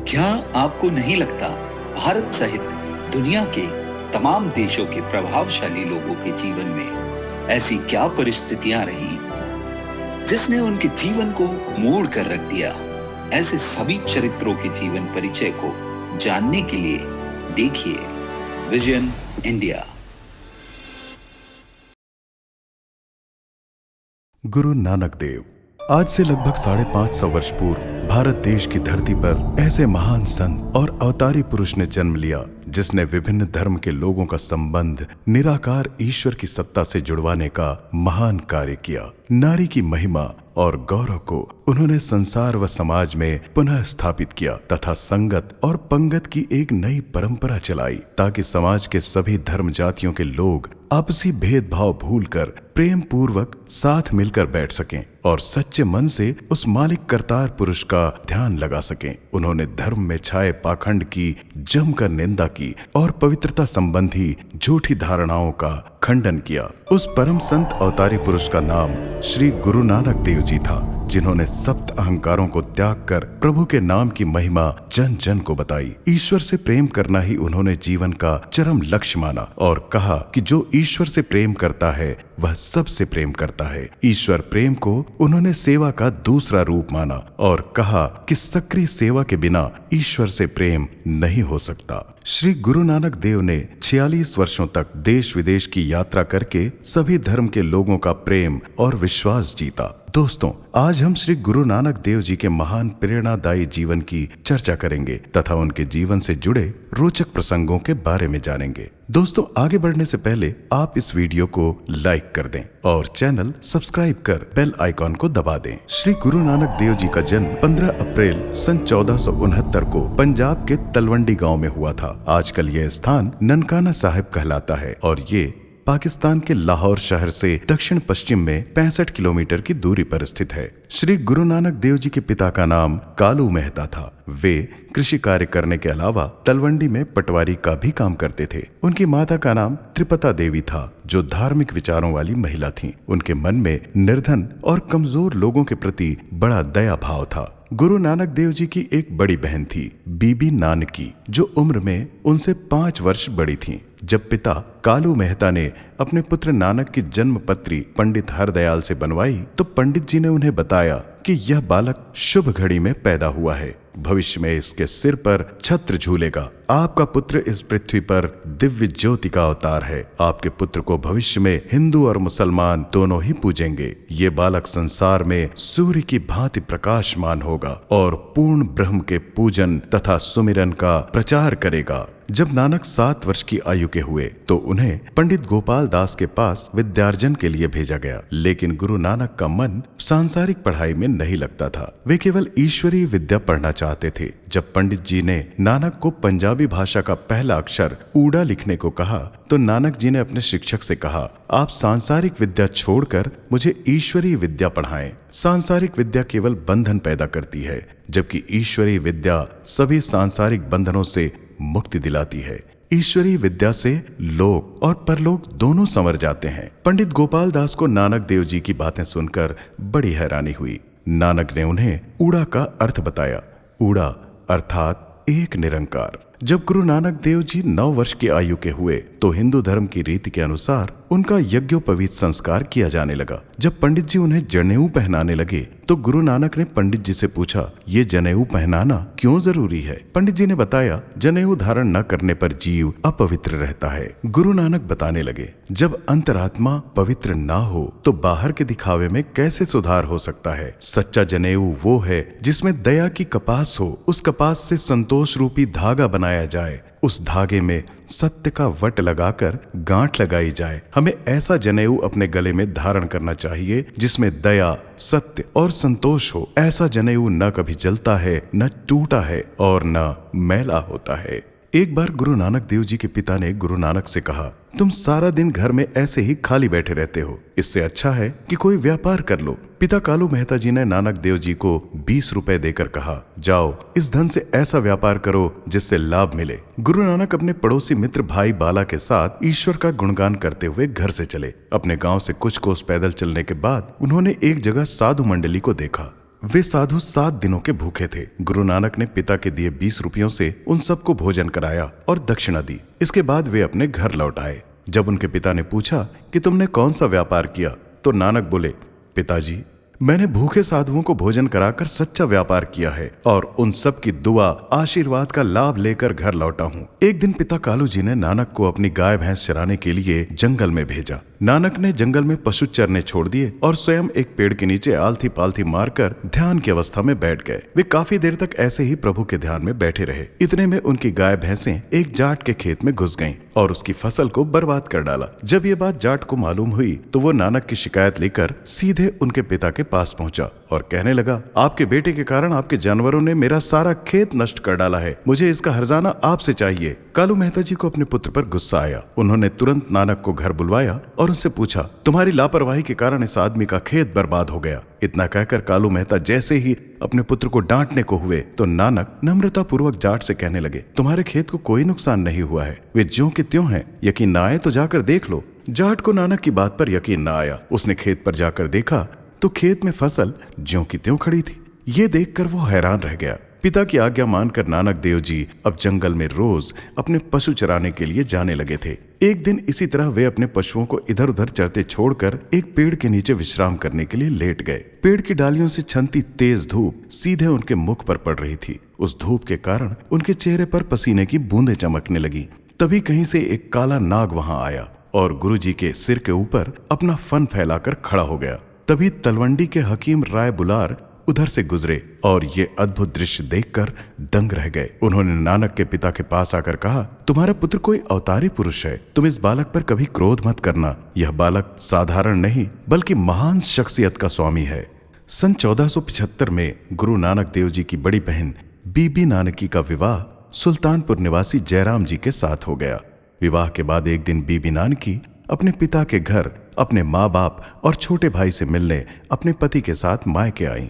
क्या आपको नहीं लगता भारत सहित दुनिया के तमाम देशों के प्रभावशाली लोगों के जीवन में ऐसी क्या परिस्थितियां रही जिसने उनके जीवन को मोड़ कर रख दिया? ऐसे सभी चरित्रों के जीवन परिचय को जानने के लिए देखिए विजन इंडिया। गुरु नानक देव आज से लगभग 550 वर्ष पूर्व भारत देश की धरती पर ऐसे महान संत और अवतारी पुरुष ने जन्म लिया जिसने विभिन्न धर्म के लोगों का संबंध निराकार ईश्वर की सत्ता से जुड़वाने का महान कार्य किया। नारी की महिमा और गौरव को उन्होंने संसार व समाज में पुनः स्थापित किया तथा संगत और पंगत की एक नई परंपरा चलाई ताकि समाज के सभी धर्म जातियों के लोग आपसी भेदभाव भूलकर प्रेम पूर्वक साथ मिलकर बैठ सकें और सच्चे मन से उस मालिक करतार पुरुष का ध्यान लगा सकें। उन्होंने धर्म में छाए पाखंड की जमकर निंदा की और पवित्रता संबंधी झूठी धारणाओं का खंडन किया। उस परम संत अवतारी पुरुष का नाम श्री गुरु नानक देव जी था, जिन्होंने सप्त अहंकारों को त्याग कर प्रभु के नाम की महिमा जन जन को बताई। ईश्वर से प्रेम करना ही उन्होंने जीवन का चरम लक्ष्य माना और कहा कि जो ईश्वर से प्रेम करता है वह सबसे प्रेम करता है। ईश्वर प्रेम को उन्होंने सेवा का दूसरा रूप माना और कहा कि सक्रिय सेवा के बिना ईश्वर से प्रेम नहीं हो सकता। श्री गुरु नानक देव ने 46 वर्षों तक देश विदेश की यात्रा करके सभी धर्म के लोगों का प्रेम और विश्वास जीता। दोस्तों, आज हम श्री गुरु नानक देव जी के महान प्रेरणादायी जीवन की चर्चा करेंगे तथा उनके जीवन से जुड़े रोचक प्रसंगों के बारे में जानेंगे। दोस्तों, आगे बढ़ने से पहले आप इस वीडियो को लाइक कर दें और चैनल सब्सक्राइब कर बेल आइकॉन को दबा दें। श्री गुरु नानक देव जी का जन्म 15 अप्रैल सन 1469 को पंजाब के तलवंडी गांव में हुआ था। आजकल यह स्थान ननकाना साहिब कहलाता है और ये पाकिस्तान के लाहौर शहर से दक्षिण पश्चिम में 65 किलोमीटर की दूरी पर स्थित है। श्री गुरु नानक देव जी के पिता का नाम कालू मेहता था। वे कृषि कार्य करने के अलावा तलवंडी में पटवारी का भी काम करते थे। उनकी माता का नाम त्रिपता देवी था, जो धार्मिक विचारों वाली महिला थीं। उनके मन में निर्धन और कमजोर लोगों के प्रति बड़ा दया भाव था। गुरु नानक देव जी की एक बड़ी बहन थी, बीबी नानकी, जो उम्र में उनसे 5 वर्ष बड़ी थीं। जब पिता कालू मेहता ने अपने पुत्र नानक की जन्म पत्री पंडित हरदयाल से बनवाई तो पंडित जी ने उन्हें बताया कि यह बालक शुभ घड़ी में पैदा हुआ है, भविष्य में इसके सिर पर छत्र झूलेगा। आपका पुत्र इस पृथ्वी पर दिव्य ज्योति का अवतार है। आपके पुत्र को भविष्य में हिंदू और मुसलमान दोनों ही पूजेंगे। ये बालक संसार में सूर्य की भांति प्रकाशमान होगा और पूर्ण ब्रह्म के पूजन तथा सुमिरन का प्रचार करेगा। जब नानक 7 वर्ष की आयु के हुए तो उन्हें पंडित गोपाल दास के पास विद्यार्जन के लिए भेजा गया, लेकिन गुरु नानक का मन सांसारिक पढ़ाई में नहीं लगता था। वे केवल ईश्वरीय विद्या पढ़ना चाहते थे। जब पंडित जी ने नानक को पंजाबी भाषा का पहला अक्षर ऊड़ा लिखने को कहा तो नानक जी ने अपने शिक्षक से कहा, आप सांसारिक विद्या छोड़कर मुझे ईश्वरीय विद्या पढ़ाएं। सांसारिक विद्या केवल बंधन पैदा करती है, जबकि ईश्वरीय विद्या सभी सांसारिक बंधनों से मुक्ति दिलाती है। ईश्वरीय विद्या से लोक और परलोक दोनों संवर जाते हैं। पंडित गोपाल दास को नानक देव जी की बातें सुनकर बड़ी हैरानी हुई। नानक ने उन्हें ऊड़ा का अर्थ बताया। ऊड़ा अर्थात एक निरंकार। जब गुरु नानक देव जी 9 वर्ष की आयु के हुए तो हिंदू धर्म की रीति के अनुसार उनका यज्ञोपवीत संस्कार किया जाने लगा। जब पंडित जी उन्हें जनेऊ पहनाने लगे तो गुरु नानक ने पंडित जी से पूछा, ये जनेऊ पहनाना क्यों जरूरी है? पंडित जी ने बताया, जनेऊ धारण न करने पर जीव अपवित्र रहता है। गुरु नानक बताने लगे, जब अंतरात्मा पवित्र ना हो तो बाहर के दिखावे में कैसे सुधार हो सकता है? सच्चा जनेऊ वो है जिसमें दया की कपास हो, उस कपास से संतोष रूपी धागा बनाया जाए, उस धागे में सत्य का वट लगाकर गांठ लगाई जाए। हमें ऐसा जनेऊ अपने गले में धारण करना चाहिए जिसमें दया, सत्य और संतोष हो। ऐसा जनेऊ न कभी जलता है, न टूटा है और न मैला होता है। एक बार गुरु नानक देव जी के पिता ने गुरु नानक से कहा, तुम सारा दिन घर में ऐसे ही खाली बैठे रहते हो, इससे अच्छा है कि कोई व्यापार कर लो। पिता कालू मेहता जी ने नानक देव जी को 20 रुपए देकर कहा, जाओ इस धन से ऐसा व्यापार करो जिससे लाभ मिले। गुरु नानक अपने पड़ोसी मित्र भाई बाला के साथ ईश्वर का गुणगान करते हुए घर से चले। अपने गांव से कुछ कोस पैदल चलने के बाद उन्होंने एक जगह साधु मंडली को देखा। वे साधु 7 दिनों के भूखे थे। गुरु नानक ने पिता के दिए 20 रुपयों से उन सबको भोजन कराया और दक्षिणा दी। इसके बाद वे अपने घर लौट आए। जब उनके पिता ने पूछा कि तुमने कौन सा व्यापार किया, तो नानक बोले, पिताजी, मैंने भूखे साधुओं को भोजन कराकर सच्चा व्यापार किया है और उन सब की दुआ आशीर्वाद का लाभ लेकर घर लौटा हूँ। एक दिन पिता कालू जी ने नानक को अपनी गाय भैंस चराने के लिए जंगल में भेजा। नानक ने जंगल में पशु चरने छोड़ दिए और स्वयं एक पेड़ के नीचे आलथी पालथी मारकर ध्यान की अवस्था में बैठ गए। वे काफी देर तक ऐसे ही प्रभु के ध्यान में बैठे रहे। इतने में उनकी गाय भैंसें एक जाट के खेत में घुस गईं और उसकी फसल को बर्बाद कर डाला। जब ये बात जाट को मालूम हुई तो वो नानक की शिकायत लेकर सीधे उनके पिता के पास पहुंचा और कहने लगा, आपके बेटे के कारण आपके जानवरों ने मेरा सारा खेत नष्ट कर डाला है। मुझे इसका हर्जाना आपसे चाहिए। कालू मेहता जी को अपने पुत्र पर गुस्सा आया। उन्होंने तुरंत नानक को घर बुलवाया और उनसे पूछा, तुम्हारी लापरवाही के कारण इस आदमी का खेत बर्बाद हो गया। इतना कहकर कालू मेहता जैसे ही अपने पुत्र को डांटने को हुए तो नानक नम्रता पूर्वक जाट से कहने लगे, तुम्हारे खेत को कोई नुकसान नहीं हुआ है, वे ज्यों के त्यों हैं। यकीन न आए तो जाकर देख लो। जाट को नानक की बात पर यकीन न आया। उसने खेत पर जाकर देखा तो खेत में फसल ज्यों की त्यों खड़ी थी। ये देखकर वो हैरान रह गया। पिता की आज्ञा मानकर नानक देव जी अब जंगल में रोज अपने पशु चराने के लिए जाने लगे थे। एक दिन इसी तरह वे अपने पशुओं को इधर उधर चरते छोड़कर एक पेड़ के नीचे विश्राम करने के लिए लेट गए। पेड़ की डालियों से छनती तेज धूप सीधे उनके मुख पर पड़ रही थी। उस धूप के कारण उनके चेहरे पर पसीने की बूंदें चमकने लगी। तभी कहीं से एक काला नाग वहां आया और गुरुजी के सिर के ऊपर अपना फन फैलाकर खड़ा हो गया। तभी तलवंडी के हकीम राय बुलार उधर से गुजरे और ये अद्भुत दृश्य देखकर दंग रह गए। उन्होंने नानक के पिता के पास आकर कहा, तुम्हारा पुत्र कोई अवतारी पुरुष है। तुम इस बालक पर कभी क्रोध मत करना। यह बालक साधारण नहीं बल्कि महान शख्सियत का स्वामी है। सन 1475 में गुरु नानक देव जी की बड़ी बहन बीबी नानकी का विवाह सुल्तानपुर निवासी जयराम जी के साथ हो गया। विवाह के बाद एक दिन बीबी नानकी अपने पिता के घर अपने माँ बाप और छोटे भाई से मिलने अपने पति के साथ मायके आईं।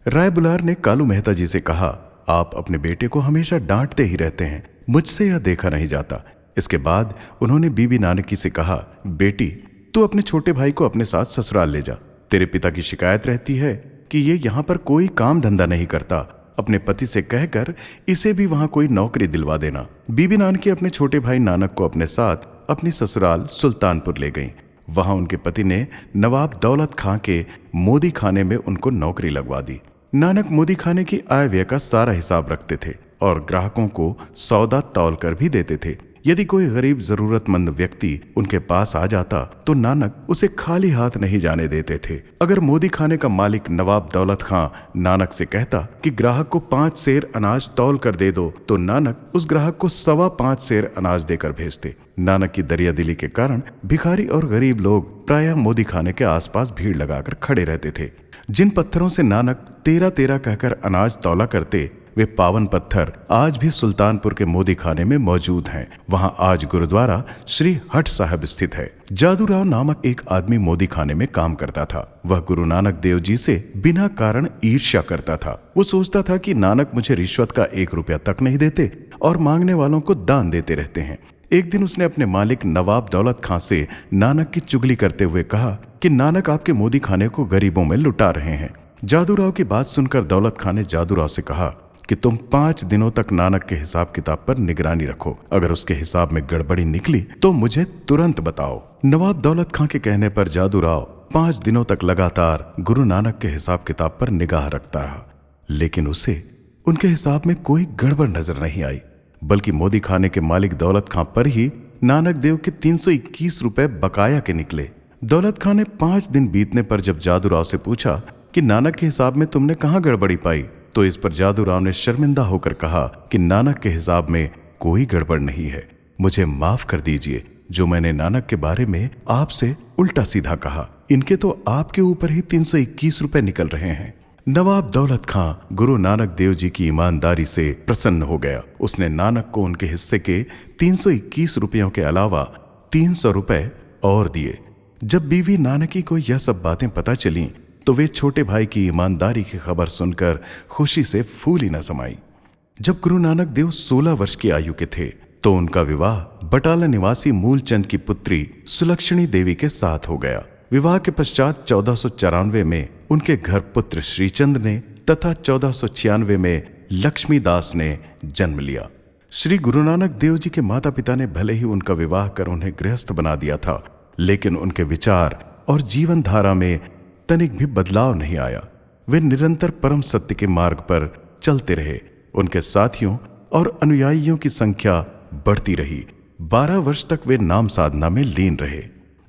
राय बुलार ने कालू मेहता जी से कहा, आप अपने बेटे को हमेशा डांटते ही रहते हैं, मुझसे यह देखा नहीं जाता। इसके बाद उन्होंने बीबी नानकी से कहा, बेटी तू अपने छोटे भाई को अपने साथ ससुराल ले जा। तेरे पिता की शिकायत रहती है कि ये यहाँ पर कोई काम धंधा नहीं करता। अपने पति से कहकर इसे भी वहां कोई नौकरी दिलवा देना। बीबी नानकी अपने छोटे भाई नानक को अपने साथ अपनी ससुराल सुल्तानपुर ले गईं। वहां उनके पति ने नवाब दौलत खां के मोदी खाने में उनको नौकरी लगवा दी। नानक मोदी खाने की आय व्यय का सारा हिसाब रखते थे और ग्राहकों को सौदा तौल कर भी देते थे। यदि कोई गरीब जरूरतमंद व्यक्ति उनके पास आ जाता तो नानक उसे खाली हाथ नहीं जाने देते थे। अगर मोदी खाने का मालिक नवाब दौलत खां नानक से कहता कि ग्राहक को 5 सेर अनाज तौल कर दे दो तो नानक उस ग्राहक को 5.25 सेर अनाज देकर भेजते। नानक की दरियादिली के कारण भिखारी और गरीब लोग प्रायः मोदी खाने के आसपास भीड़ लगाकर खड़े रहते थे। जिन पत्थरों से नानक 13-13 कहकर अनाज तौला करते वे पावन पत्थर आज भी सुल्तानपुर के मोदी खाने में मौजूद हैं। वहां आज गुरुद्वारा श्री हट साहब स्थित है। जादूराव नामक एक आदमी मोदी खाने में काम करता था। वह गुरु नानक देव जी से बिना कारण ईर्ष्या करता था। वो सोचता था कि नानक मुझे रिश्वत का 1 रुपया तक नहीं देते और मांगने वालों को दान देते रहते हैं। एक दिन उसने अपने मालिक नवाब दौलत खां से नानक की चुगली करते हुए कहा कि नानक आपके मोदी खाने को गरीबों में लुटा रहे हैं। जादूराव की बात सुनकर दौलत खां ने जादूराव से कहा कि तुम 5 दिनों तक नानक के हिसाब किताब पर निगरानी रखो। अगर उसके हिसाब में गड़बड़ी निकली तो मुझे तुरंत बताओ। नवाब दौलत खां के कहने पर जादूराव 5 दिनों तक लगातार गुरु नानक के हिसाब किताब पर निगाह रखता रहा, लेकिन उसे उनके हिसाब में कोई गड़बड़ नजर नहीं आई, बल्कि मोदी खाने के मालिक दौलत खां पर ही नानक देव के 321 रुपए बकाया के निकले। दौलत खां ने 5 दिन बीतने पर जब जादूराव से पूछा कि नानक के हिसाब में तुमने कहां गड़बड़ी पाई, तो इस पर जादूराव ने शर्मिंदा होकर कहा कि नानक के हिसाब में कोई गड़बड़ नहीं है। मुझे माफ कर दीजिए जो मैंने नानक के बारे में आपसे उल्टा सीधा कहा। इनके तो आपके ऊपर ही 321 रुपए निकल रहे हैं। नवाब दौलत खां गुरु नानक देव जी की ईमानदारी से प्रसन्न हो गया। उसने नानक को उनके हिस्से के 321 रुपयों के अलावा 300 रुपए और दिए। जब बीवी नानकी को यह सब बातें पता चली तो वे छोटे भाई की ईमानदारी की खबर सुनकर खुशी से फूल ही न समाई। जब गुरु नानक देव 16 वर्ष की आयु के थे तो उनका विवाह बटाला निवासी मूलचंद की पुत्री सुलक्षणी देवी के साथ हो गया। विवाह के पश्चात 1494 में उनके घर पुत्र श्रीचंद ने तथा 1496 में लक्ष्मीदास ने जन्म लिया। श्री गुरु नानक देव जी के माता पिता ने भले ही उनका विवाह कर उन्हें गृहस्थ बना दिया था, लेकिन उनके विचार और जीवन धारा में तनिक भी बदलाव नहीं आया। वे निरंतर परम सत्य के मार्ग पर चलते रहे। उनके साथियों और अनुयायियों की संख्या बढ़ती रही। 12 वर्ष तक वे नाम साधना में लीन रहे।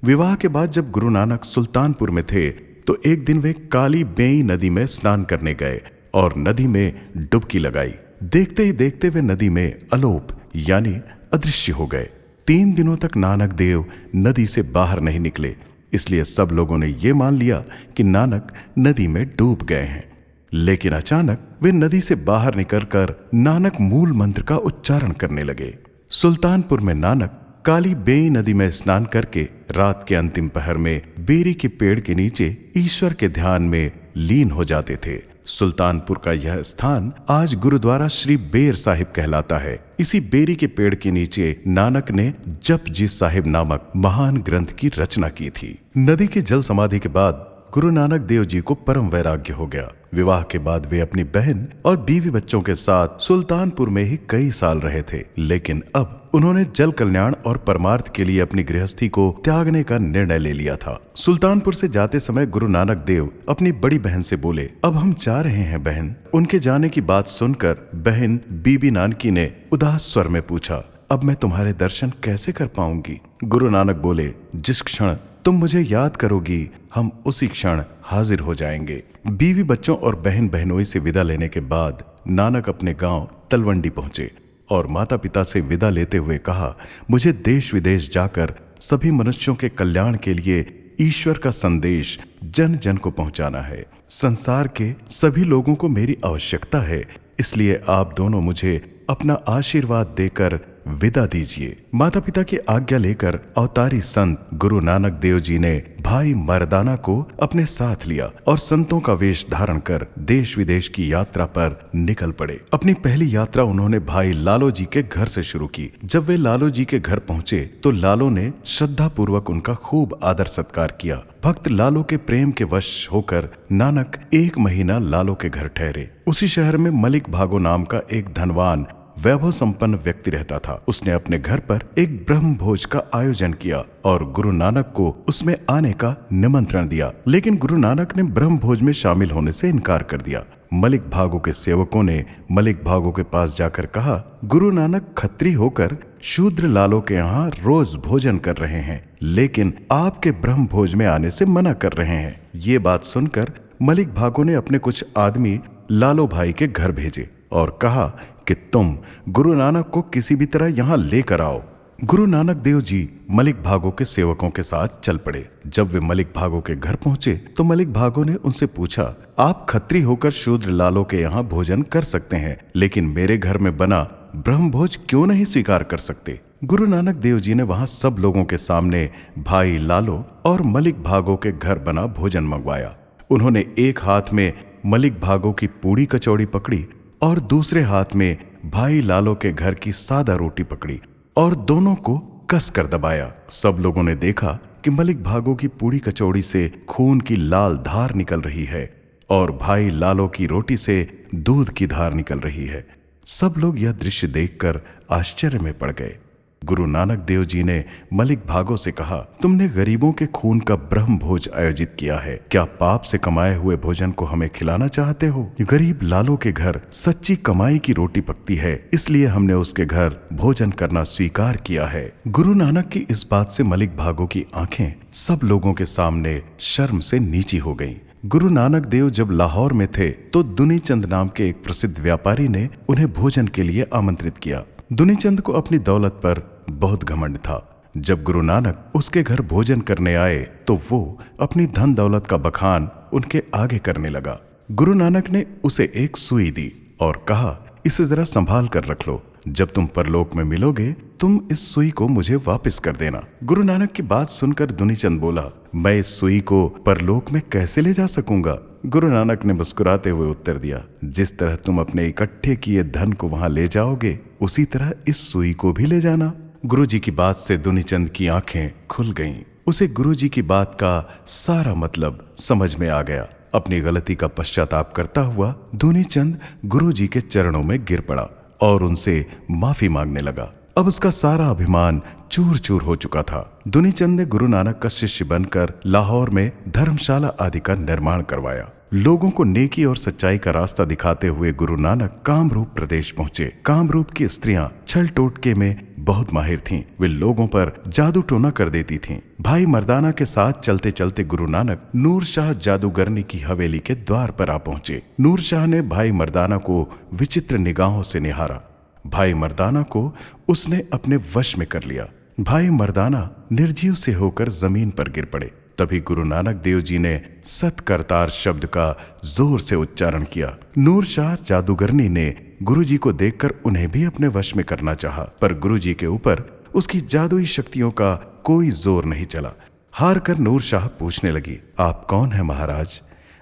विवाह के बाद जब गुरु नानक सुल्तानपुर में थे तो एक दिन वे काली बेई नदी में स्नान करने गए और नदी में डुबकी लगाई। देखते ही देखते वे नदी में अलोप यानी अदृश्य हो गए। 3 दिनों तक नानक देव नदी से बाहर नहीं निकले, इसलिए सब लोगों ने ये मान लिया कि नानक नदी में डूब गए हैं। लेकिन अचानक वे नदी से बाहर निकलकर नानक मूल मंत्र का उच्चारण करने लगे। सुल्तानपुर में नानक काली बेई नदी में स्नान करके रात के अंतिम पहर में बेरी के पेड़ के नीचे ईश्वर के ध्यान में लीन हो जाते थे। सुल्तानपुर का यह स्थान आज गुरुद्वारा श्री बेर साहिब कहलाता है। इसी बेरी के पेड़ के नीचे नानक ने जप जी साहिब नामक महान ग्रंथ की रचना की थी। नदी के जल समाधि के बाद गुरु नानक देव जी को परम वैराग्य हो गया। विवाह के बाद वे अपनी बहन और बीवी बच्चों के साथ सुल्तानपुर में ही कई साल रहे थे, लेकिन अब उन्होंने जल कल्याण और परमार्थ के लिए अपनी गृहस्थी को त्यागने का निर्णय ले लिया था। सुल्तानपुर से जाते समय गुरु नानक देव अपनी बड़ी बहन से बोले, अब हम जा रहे हैं बहन। उनके जाने की बात सुनकर बहन बीबी नानकी ने उदास स्वर में पूछा, अब मैं तुम्हारे दर्शन कैसे कर पाऊंगी? गुरु नानक बोले, जिस क्षण तुम मुझे याद करोगी हम उसी क्षण हाजिर हो जाएंगे। बीवी बच्चों और बहन बहनोई से विदा लेने के बाद नानक अपने गांव तलवंडी पहुंचे और माता पिता से विदा लेते हुए कहा, मुझे देश विदेश जाकर सभी मनुष्यों के कल्याण के लिए ईश्वर का संदेश जन जन को पहुंचाना है। संसार के सभी लोगों को मेरी आवश्यकता है, इसलिए आप दोनों मुझे अपना आशीर्वाद देकर विदा दीजिए। माता पिता की आज्ञा लेकर अवतारी संत गुरु नानक देव जी ने भाई मर्दाना को अपने साथ लिया और संतों का वेश धारण कर देश विदेश की यात्रा पर निकल पड़े। अपनी पहली यात्रा उन्होंने भाई लालो जी के घर से शुरू की। जब वे लालो जी के घर पहुंचे तो लालो ने श्रद्धा पूर्वक उनका खूब आदर सत्कार किया। भक्त लालो के प्रेम के वश होकर नानक 1 महीना लालो के घर ठहरे। उसी शहर में मलिक भागो नाम का एक धनवान वैभव संपन्न व्यक्ति रहता था। उसने अपने घर पर एक ब्रह्म भोज का आयोजन किया और गुरु नानक को उसमें आने का निमंत्रण दिया, लेकिन गुरु नानक ने ब्रह्म भोज में शामिल होने से इनकार कर दिया। मलिक भागो के सेवकों ने मलिक भागो के पास जाकर कहा, गुरु नानक खत्री होकर शूद्र लालो के यहाँ रोज भोजन कर रहे हैं, लेकिन आपके ब्रह्म भोज में आने से मना कर रहे हैं। ये बात सुनकर मलिक भागो ने अपने कुछ आदमी लालो भाई के घर भेजे और कहा कि तुम गुरु नानक को किसी भी तरह यहाँ लेकर आओ। गुरु नानक देव जी मलिक भागो के सेवकों के साथ चल पड़े। जब वे मलिक भागो के घर पहुंचे तो मलिक भागो ने उनसे पूछा, आप खत्री होकर शूद्र लालो के यहाँ भोजन कर सकते हैं, लेकिन मेरे घर में बना ब्रह्म भोज क्यों नहीं स्वीकार कर सकते? गुरु नानक देव जी ने वहां सब लोगों के सामने भाई लालो और मलिक भागो के घर बना भोजन मंगवाया। उन्होंने एक हाथ में मलिक भागो की पूड़ी कचौड़ी पकड़ी और दूसरे हाथ में भाई लालो के घर की सादा रोटी पकड़ी और दोनों को कस कर दबाया। सब लोगों ने देखा कि मलिक भागो की पूड़ी कचौड़ी से खून की लाल धार निकल रही है और भाई लालो की रोटी से दूध की धार निकल रही है। सब लोग यह दृश्य देखकर आश्चर्य में पड़ गए। गुरु नानक देव जी ने मलिक भागो से कहा, तुमने गरीबों के खून का ब्रह्म भोज आयोजित किया है, क्या पाप से कमाए हुए भोजन को हमें खिलाना चाहते हो? गरीब लालो के घर सच्ची कमाई की रोटी पकती है, इसलिए हमने उसके घर भोजन करना स्वीकार किया है। गुरु नानक की इस बात से मलिक भागो की आंखें सब लोगों के सामने शर्म से नीची हो गईं। गुरु नानक देव जब लाहौर में थे तो दुनीचंद नाम के एक प्रसिद्ध व्यापारी ने उन्हें भोजन के लिए आमंत्रित किया। दुनीचंद को अपनी दौलत पर बहुत घमंड था। जब गुरु नानक उसके घर भोजन करने आए तो वो अपनी धन दौलत का बखान उनके आगे करने लगा। गुरु नानक ने उसे एक सुई दी और कहा, इसे जरा संभाल कर रख लो, जब तुम परलोक में मिलोगे तुम इस सुई को मुझे वापस कर देना। गुरु नानक की बात सुनकर दुनीचंद बोला, मैं इस सुई को परलोक में कैसे ले जा सकूंगा? गुरु नानक ने मुस्कुराते हुए उत्तर दिया, जिस तरह तुम अपने इकट्ठे किए धन को वहां ले जाओगे उसी तरह इस सुई को भी ले जाना। गुरु जी की बात से दुनीचंद की आंखें खुल गईं। उसे गुरु जी की बात का सारा मतलब समझ में आ गया। अपनी गलती का पश्चाताप करता हुआ दुनीचंद गुरुजी के चरणों में गिर पड़ा और उनसे माफी मांगने लगा। अब उसका सारा अभिमान चूर चूर हो चुका था। दुनीचंद ने गुरु नानक का शिष्य बनकर लाहौर में धर्मशाला आदि का निर्माण करवाया। लोगों को नेकी और सच्चाई का रास्ता दिखाते हुए गुरु नानक कामरूप प्रदेश पहुंचे। कामरूप की स्त्रियां छल टोटके में बहुत माहिर थीं। वे लोगों पर जादू टोना कर देती थीं। भाई मर्दाना के साथ चलते चलते गुरु नानक नूर शाह जादूगरनी की हवेली के द्वार पर आ पहुंचे। नूर शाह ने भाई मर्दाना को विचित्र निगाहों से निहारा। भाई मर्दाना को उसने अपने वश में कर लिया। भाई मर्दाना निर्जीव से होकर जमीन पर गिर पड़े। तभी गुरु नानक देव जी ने सत्कर्तार शब्द का जोर से उच्चारण किया। नूर शाह जादूगरनी ने गुरुजी को देखकर उन्हें भी अपने वश में करना चाहा, पर गुरुजी के ऊपर उसकी जादुई शक्तियों का कोई जोर नहीं चला। हार कर नूर शाह पूछने लगी, आप कौन है महाराज?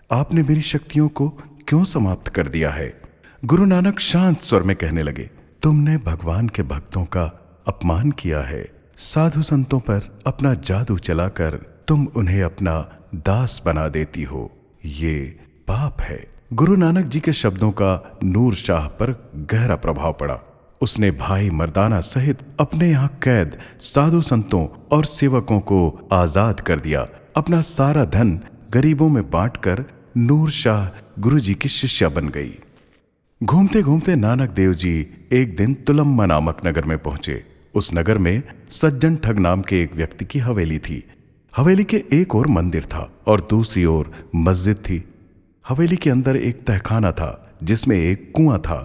आपने मेरी शक्तियों को क्यों समाप्त कर दिया है? गुरु नानक शांत स्वर में कहने लगे, तुमने भगवान के भक्तों का अपमान किया है। साधु संतों पर अपना जादू चलाकर तुम उन्हें अपना दास बना देती हो। ये पाप है। गुरु नानक जी के शब्दों का नूर शाह पर गहरा प्रभाव पड़ा। उसने भाई मर्दाना सहित अपने यहाँ कैद साधु संतों और सेवकों को आजाद कर दिया। अपना सारा धन गरीबों में बांटकर नूर शाह गुरु जी की शिष्या बन गई। घूमते घूमते नानक देव जी एक दिन तुलम्मा नामक नगर में पहुंचे। उस नगर में सज्जन ठग नाम के एक व्यक्ति की हवेली थी। हवेली के एक ओर मंदिर था और दूसरी ओर मस्जिद थी। हवेली के अंदर एक तहखाना था जिसमें एक कुआं था।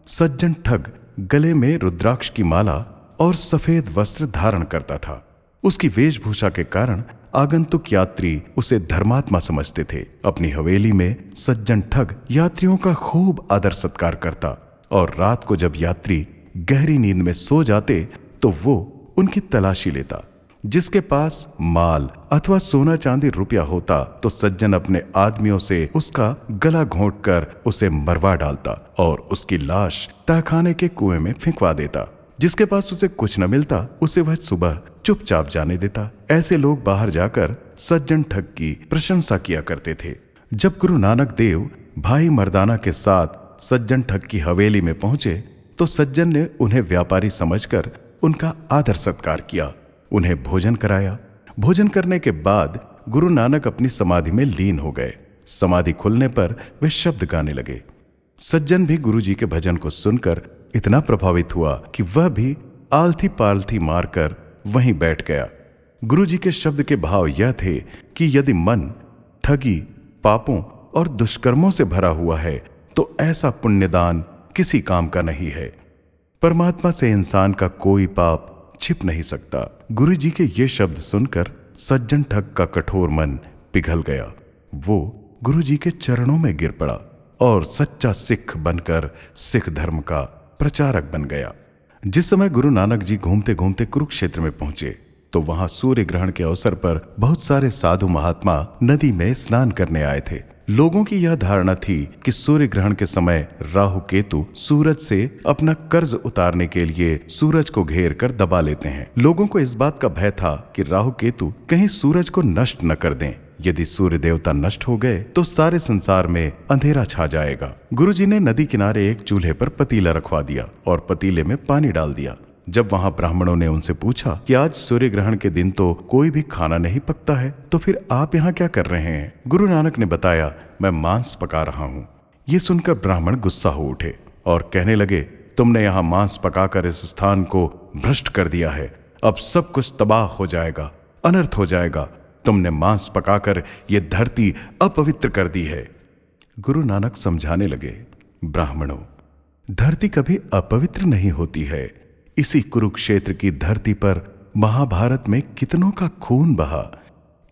सज्जन ठग गले में रुद्राक्ष की माला और सफेद वस्त्र धारण करता था। उसकी वेशभूषा के कारण आगंतुक यात्री उसे धर्मात्मा समझते थे। अपनी हवेली में सज्जन ठग यात्रियों का खूब आदर सत्कार करता और रात को जब यात्री गहरी नींद में सो जाते तो वो उनकी तलाशी लेता। जिसके पास माल अथवा सोना चांदी रुपया होता तो सज्जन अपने आदमियों से उसका गला घोंटकर उसे मरवा डालता और उसकी लाश तहखाने के कुएं में फेंकवा देता। जिसके पास उसे कुछ न मिलता उसे वह सुबह चुपचाप जाने देता। ऐसे लोग बाहर जाकर सज्जन ठग की प्रशंसा किया करते थे। जब गुरु नानक देव भाई मर्दाना के साथ सज्जन ठग की हवेली में पहुंचे तो सज्जन ने उन्हें व्यापारी समझकर उनका आदर सत्कार किया, उन्हें भोजन कराया। भोजन करने के बाद गुरु नानक अपनी समाधि में लीन हो गए। समाधि खुलने पर वे शब्द गाने लगे। सज्जन भी गुरु जी के भजन को सुनकर इतना प्रभावित हुआ कि वह भी आलथी पालथी मारकर वहीं बैठ गया। गुरु जी के शब्द के भाव यह थे कि यदि मन ठगी, पापों और दुष्कर्मों से भरा हुआ है तो ऐसा पुण्यदान किसी काम का नहीं है। परमात्मा से इंसान का कोई पाप छिप नहीं सकता। गुरु जी के ये शब्द सुनकर सज्जन ठग का कठोर मन पिघल गया। वो गुरु जी के चरणों में गिर पड़ा और सच्चा सिख बनकर सिख धर्म का प्रचारक बन गया। जिस समय गुरु नानक जी घूमते घूमते कुरुक्षेत्र में पहुंचे तो वहां सूर्य ग्रहण के अवसर पर बहुत सारे साधु महात्मा नदी में स्नान करने आए थे। लोगों की यह धारणा थी कि सूर्य ग्रहण के समय राहु केतु सूरज से अपना कर्ज उतारने के लिए सूरज को घेर कर दबा लेते हैं। लोगों को इस बात का भय था कि राहु केतु कहीं सूरज को नष्ट न कर दें। यदि सूर्य देवता नष्ट हो गए तो सारे संसार में अंधेरा छा जाएगा। गुरुजी ने नदी किनारे एक चूल्हे पर पतीला रखवा दिया और पतीले में पानी डाल दिया। जब वहां ब्राह्मणों ने उनसे पूछा कि आज सूर्य ग्रहण के दिन तो कोई भी खाना नहीं पकता है, तो फिर आप यहाँ क्या कर रहे हैं? गुरु नानक ने बताया, मैं मांस पका रहा हूँ। ये सुनकर ब्राह्मण गुस्सा हो उठे और कहने लगे, तुमने यहाँ मांस पकाकर इस स्थान को भ्रष्ट कर दिया है। अब सब कुछ तबाह हो जाएगा, अनर्थ हो जाएगा। तुमने मांस पकाकर ये धरती अपवित्र कर दी है। गुरु नानक समझाने लगे, ब्राह्मणों, धरती कभी अपवित्र नहीं होती है। इसी कुरुक्षेत्र की धरती पर महाभारत में कितनों का खून बहा,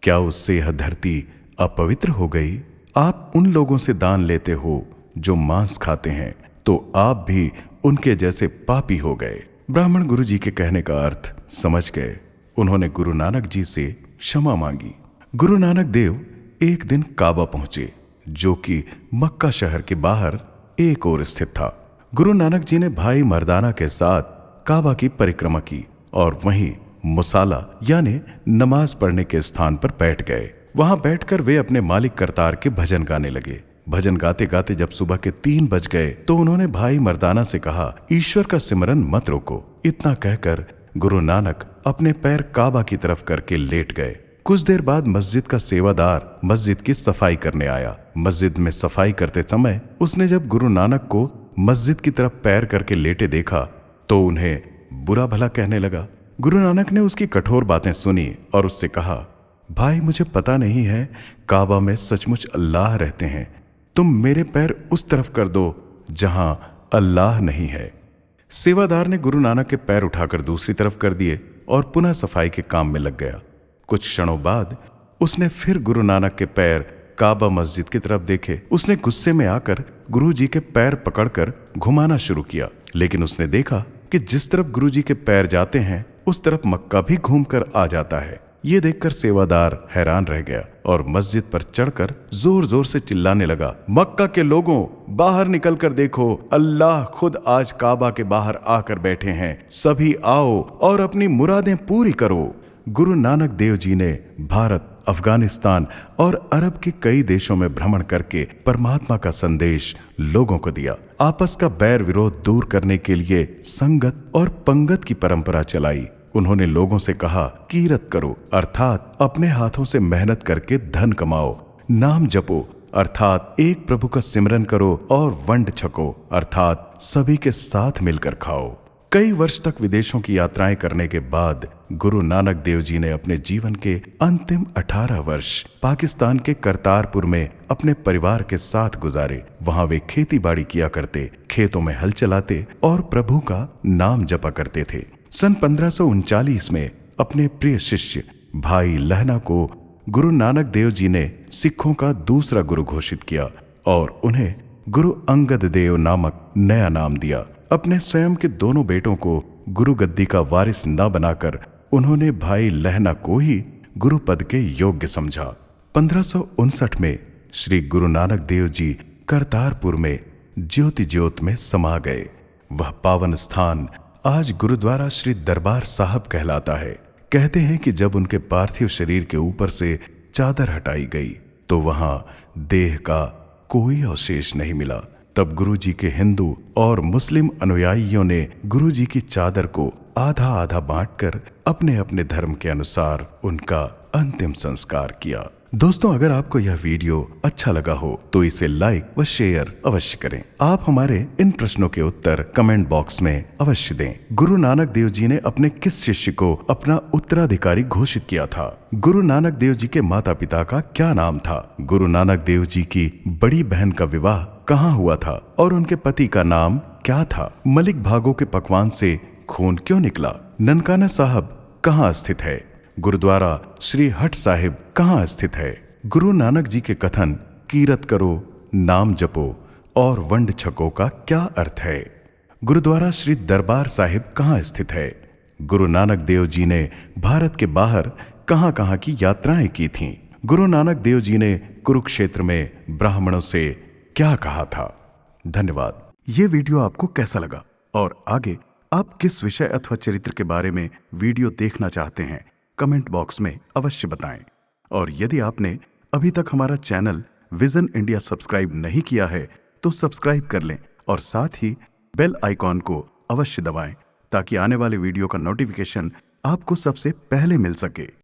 क्या उससे यह धरती अपवित्र हो गई? आप उन लोगों से दान लेते हो जो मांस खाते हैं, तो आप भी उनके जैसे पापी हो गए। ब्राह्मण गुरु जी के कहने का अर्थ समझ गए। उन्होंने गुरु नानक जी से क्षमा मांगी। गुरु नानक देव एक दिन काबा पहुंचे, जो कि मक्का शहर के बाहर एक ओर स्थित था। गुरु नानक जी ने भाई मर्दाना के साथ काबा की परिक्रमा की और वहीं मुसाला यानी नमाज पढ़ने के स्थान पर बैठ गए। वहां बैठकर वे अपने मालिक करतार के भजन गाने लगे। भजन गाते गाते जब सुबह के 3 बज गए तो उन्होंने भाई मर्दाना से कहा, ईश्वर का सिमरन मत रोको। इतना कहकर गुरु नानक अपने पैर काबा की तरफ करके लेट गए। कुछ देर बाद मस्जिद का सेवादार मस्जिद की सफाई करने आया। मस्जिद में सफाई करते समय उसने जब गुरु नानक को मस्जिद की तरफ पैर करके लेटे देखा तो उन्हें बुरा भला कहने लगा। गुरु नानक ने उसकी कठोर बातें सुनी और उससे कहा, भाई मुझे पता नहीं है काबा में सचमुच अल्लाह रहते हैं, तुम मेरे पैर उस तरफ कर दो जहां अल्लाह नहीं है। सेवादार ने गुरु नानक के पैर उठाकर दूसरी तरफ कर दिए और पुनः सफाई के काम में लग गया। कुछ क्षणों बाद उसने फिर गुरु नानक के पैर काबा मस्जिद की तरफ देखे। उसने गुस्से में आकर गुरुजी के पैर पकड़कर घुमाना शुरू किया, लेकिन उसने देखा कि जिस तरफ गुरुजी के पैर जाते हैं उस तरफ मक्का भी घूमकर आ जाता है। ये देखकर सेवादार हैरान रह गया और मस्जिद पर चढ़कर जोर जोर से चिल्लाने लगा, मक्का के लोगों, बाहर निकल कर देखो, अल्लाह खुद आज काबा के बाहर आकर बैठे हैं, सभी आओ और अपनी मुरादें पूरी करो। गुरु नानक देव जी ने भारत, अफगानिस्तान और अरब के कई देशों में भ्रमण करके परमात्मा का संदेश लोगों को दिया। आपस का बैर विरोध दूर करने के लिए संगत और पंगत की परंपरा चलाई। उन्होंने लोगों से कहा, कीरत करो अर्थात अपने हाथों से मेहनत करके धन कमाओ, नाम जपो अर्थात एक प्रभु का सिमरन करो और वंड छको अर्थात सभी के साथ मिलकर खाओ। कई वर्ष तक विदेशों की यात्राएं करने के बाद गुरु नानक देव जी ने अपने जीवन के अंतिम 18 वर्ष पाकिस्तान के करतारपुर में अपने परिवार के साथ गुजारे। वहां वे खेती बाड़ी किया करते, खेतों में हल चलाते और प्रभु का नाम जपा करते थे। सन 1539 में अपने प्रिय शिष्य भाई लहना को गुरु नानक देव जी ने सिखों का दूसरा गुरु घोषित किया और उन्हें गुरु अंगद देव नामक नया नाम दिया। अपने स्वयं के दोनों बेटों को गुरु गद्दी का वारिस न बनाकर उन्होंने भाई लहना को ही गुरु पद के योग्य समझा। 1559 में श्री गुरु नानक देव जी करतारपुर में ज्योति ज्योत में समा गए। वह पावन स्थान आज गुरुद्वारा श्री दरबार साहब कहलाता है। कहते हैं कि जब उनके पार्थिव शरीर के ऊपर से चादर हटाई गई तो वहां देह का कोई अवशेष नहीं मिला। तब गुरुजी के हिंदू और मुस्लिम अनुयायियों ने गुरुजी की चादर को आधा आधा बांटकर अपने अपने धर्म के अनुसार उनका अंतिम संस्कार किया। दोस्तों, अगर आपको यह वीडियो अच्छा लगा हो तो इसे लाइक व शेयर अवश्य करें। आप हमारे इन प्रश्नों के उत्तर कमेंट बॉक्स में अवश्य दें। गुरु नानक देव जी ने अपने किस शिष्य को अपना उत्तराधिकारी घोषित किया था? गुरु नानक देव जी के माता पिता का क्या नाम था? गुरु नानक देव जी की बड़ी बहन का विवाह कहाँ हुआ था और उनके पति का नाम क्या था? मलिक भागों के पकवान से खून क्यों निकला? ननकाना साहब कहाँ स्थित है? गुरुद्वारा श्री हट साहिब कहाँ स्थित है? गुरु नानक जी के कथन कीरत करो, नाम जपो और वंड छको का क्या अर्थ है? गुरुद्वारा श्री दरबार साहिब कहाँ स्थित है? गुरु नानक देव जी ने भारत के बाहर कहाँ कहाँ की यात्राएं की थीं? गुरु नानक देव जी ने कुरुक्षेत्र में ब्राह्मणों से क्या कहा था? धन्यवाद। ये वीडियो आपको कैसा लगा और आगे आप किस विषय अथवा चरित्र के बारे में वीडियो देखना चाहते हैं? कमेंट बॉक्स में अवश्य बताएं। और यदि आपने अभी तक हमारा चैनल विजन इंडिया सब्सक्राइब नहीं किया है तो सब्सक्राइब कर लें और साथ ही बेल आइकॉन को अवश्य दबाएं ताकि आने वाले वीडियो का नोटिफिकेशन आपको सबसे पहले मिल सके।